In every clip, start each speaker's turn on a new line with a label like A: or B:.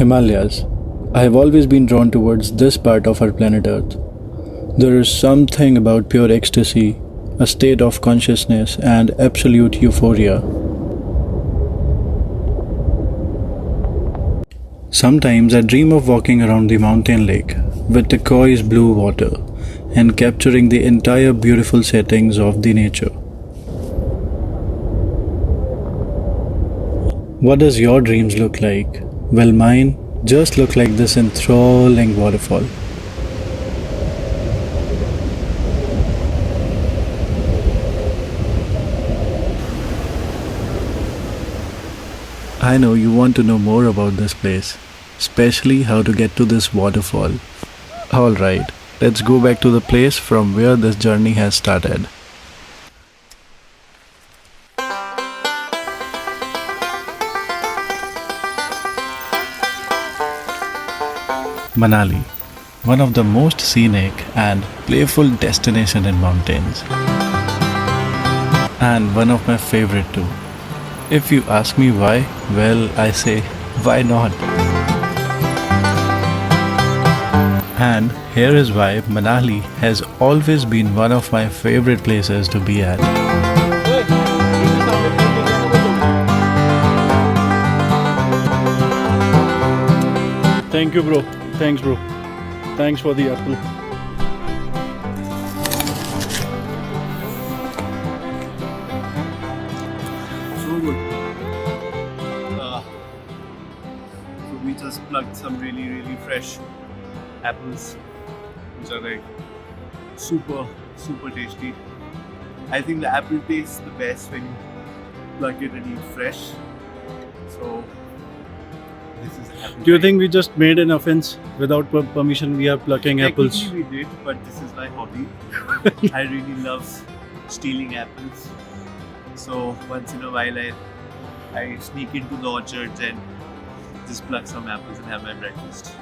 A: Himalayas. I have always been drawn towards this part of our planet Earth. There is something about pure ecstasy, a state of consciousness, and absolute euphoria. Sometimes I dream of walking around the mountain lake with turquoise blue water and capturing the entire beautiful settings of the nature. What does your dreams look like? Well, mine just look like this enthralling waterfall. I know you want to know more about this place, especially how to get to this waterfall. Alright, let's go back to the place from where this journey has started. Manali, one of the most scenic and playful destinations in mountains, and one of my favorite too. If you ask me why, well, I say, why not? And here is why Manali has always been one of my favorite places to be at. Thank you, bro. Thanks, bro. Thanks for the apple.
B: So good. So we just plucked some really fresh apples, which are like super tasty. I think the apple tastes the best when you pluck it and eat fresh. So this is apple
A: Do you
B: pie.
A: think we just made an offense without permission? We are plucking apples.
B: Technically we did, but this is my hobby. I really love stealing apples. So once in a while I sneak into the orchards and just pluck some apples and have my breakfast.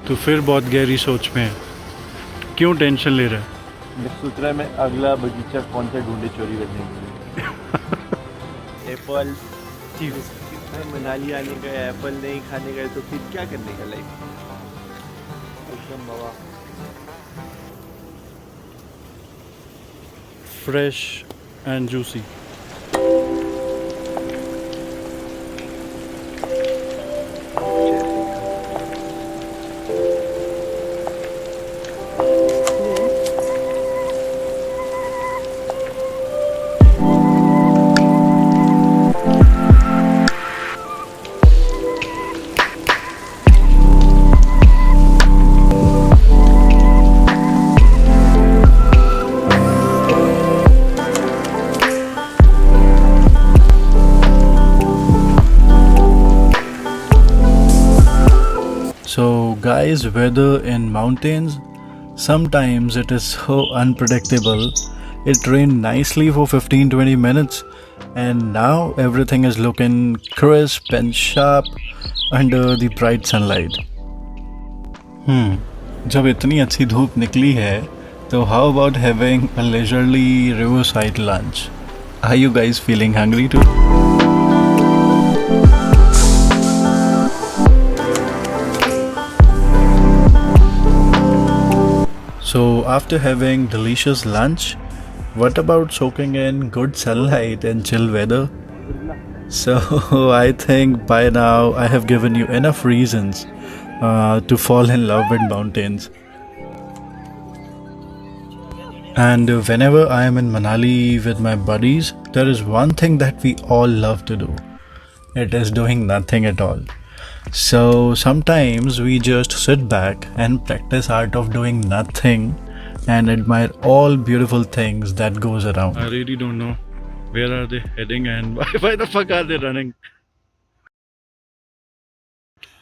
A: तो फिर बहुत गहरी सोच में है। क्यों tension ले रहा है?
B: मैं सोच रहा है मैं अगला बगीचा कौन सा ढूंढे चोरी करने के लिए। एप्पल मनाली आने का एप्पल नहीं खाने का तो फिर क्या करने का लाइफ एकदम बाबा।
A: Fresh and juicy. So, guys, weather in mountains, sometimes it is so unpredictable. It rained nicely for 15-20 minutes, and now everything is looking crisp and sharp under the bright sunlight. जब इतनी अच्छी धूप निकली है, तो how about having a leisurely riverside lunch? Are you guys feeling hungry too? So, after having delicious lunch, what about soaking in good sunlight and chill weather? So, I think by now I have given you enough reasons to fall in love with mountains. And whenever I am in Manali with my buddies, there is one thing that we all love to do. It is doing nothing at all. So sometimes we just sit back and practice art of doing nothing and admire all beautiful things that goes around. I really don't know where are they heading and why the fuck are they running?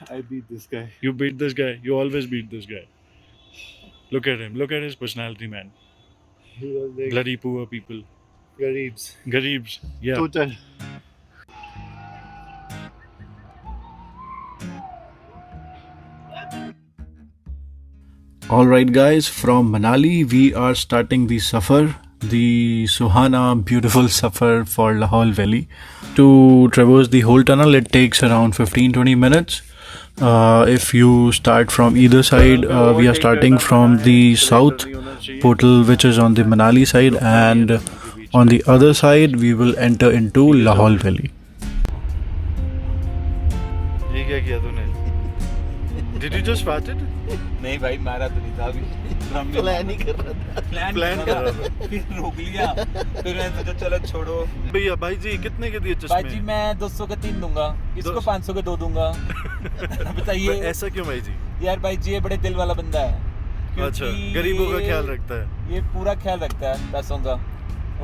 B: I beat this guy.
A: You beat this guy. You always beat this guy. Look at him. Look at his personality, man.
B: He was like
A: Bloody poor people.
B: Garibs.
A: Garibs. Yeah.
B: Total.
A: Alright guys, from Manali we are starting the safar the Suhana beautiful safar for Lahore Valley. To traverse the whole tunnel, it takes around 15-20 minutes. If you start from either side, we are starting from the south portal, which is on the Manali side, and on the other side, we will enter into Lahore Valley.
C: ये क्या किया तूने? Did you just fart it?
B: नहीं भाई मारा तो नहीं था अभी
D: प्लान ही कर रहा था।
C: प्लान कर रहा था।
B: फिर रोक लिया फिर मैंने सोचा चलो छोड़ो
C: भैया भाई जी कितने के दिए चश्मे?
B: भाई जी मैं 200 के 3 दूंगा इसको 500 के 2 दूंगा बताइए
C: ऐसा क्यों भाई जी?
B: यार भाई जी ये बड़े दिल वाला बंदा है
C: अच्छा,
B: क्योंकि
C: गरीबों का
B: ये-
C: ख्याल रखता है।
B: ये पूरा ख्याल रखता है पैसों का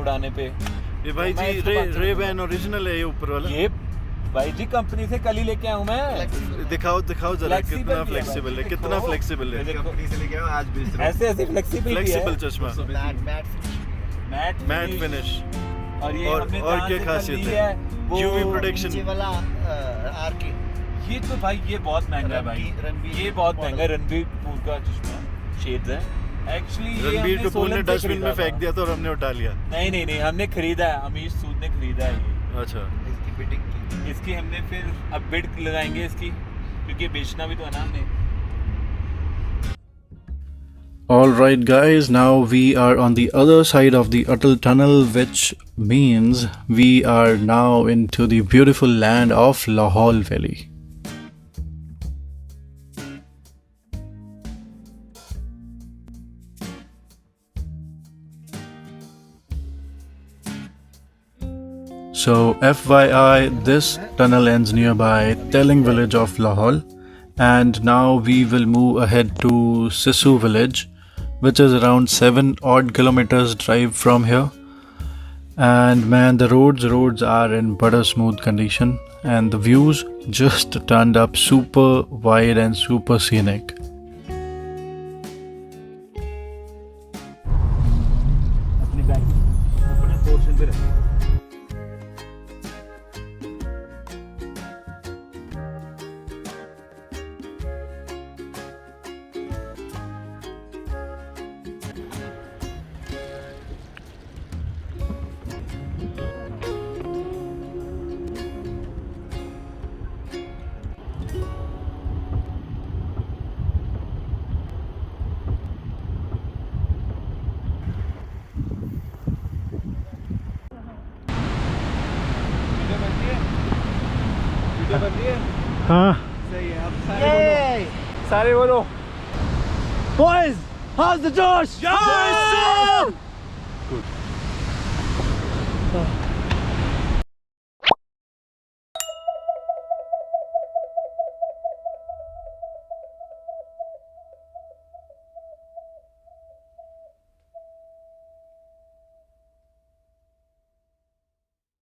B: उड़ाने पे
C: ये भाई
B: तो मैं
C: जी
B: इसको 500
C: रे
B: दूंगा।
C: बैन ओरिजिनल है ये ऊपर वाला।
B: ये भाई जी कंपनी से कल ही लेके आया हूँ मैं
C: दिखाओ दिखाओ जरा
B: Flexible
C: कितना
B: भी है भाई,
C: फ्लेक्सिबल है,
B: देखो।
C: कितना फ्लेक्सिबल
B: ये
C: है।
B: देखो।
D: कंपनी से लेके आओ, आज बेच रहा हूं।
B: ऐसे ऐसे फ्लेक्सिबल
C: फ्लेक्सिबल चश्मा, मैट फिनिश।
B: और ये
C: और-
B: हमने
C: और
B: जहाँ
C: क्या
B: से
C: खासियत
B: ली
C: है?
B: वो
C: UV प्रोटेक्शन।
D: नीचे वाला आर के
B: ये तो भाई ये बहुत महंगा है भाई
D: रणबीर
B: ये बहुत
D: model।
B: महंगा है रणबीर कपूर का चश्मा शेड्स है एक्चुअली
C: रणबीर कपूर ने डस्टबिन में फेंक दिया था और हमने उठा लिया।
B: नहीं नहीं नहीं हमने खरीदा है अमीश सूद ने खरीदा है ये
C: अच्छा,
D: इसकी फिटिंग की
B: इसकी हमने फिर अब बिड लगाएंगे इसकी क्योंकि बेचना भी तो है ना हमने
A: Alright, guys, now we are on the other side of the Atal Tunnel, which means we are now into the beautiful land of Lahore Valley. So, FYI, this tunnel ends nearby Telling village of Lahore, and now we will move ahead to Sisu village, which is around 7 odd kilometers drive from here. And man, the roads are in butter smooth condition, and the views just turned up super wide and super scenic.
B: अपने bag अपने portion पे रख video बन रही है
A: हाँ,
B: सही है अब सारे बोलो बॉयज हाउस द जोश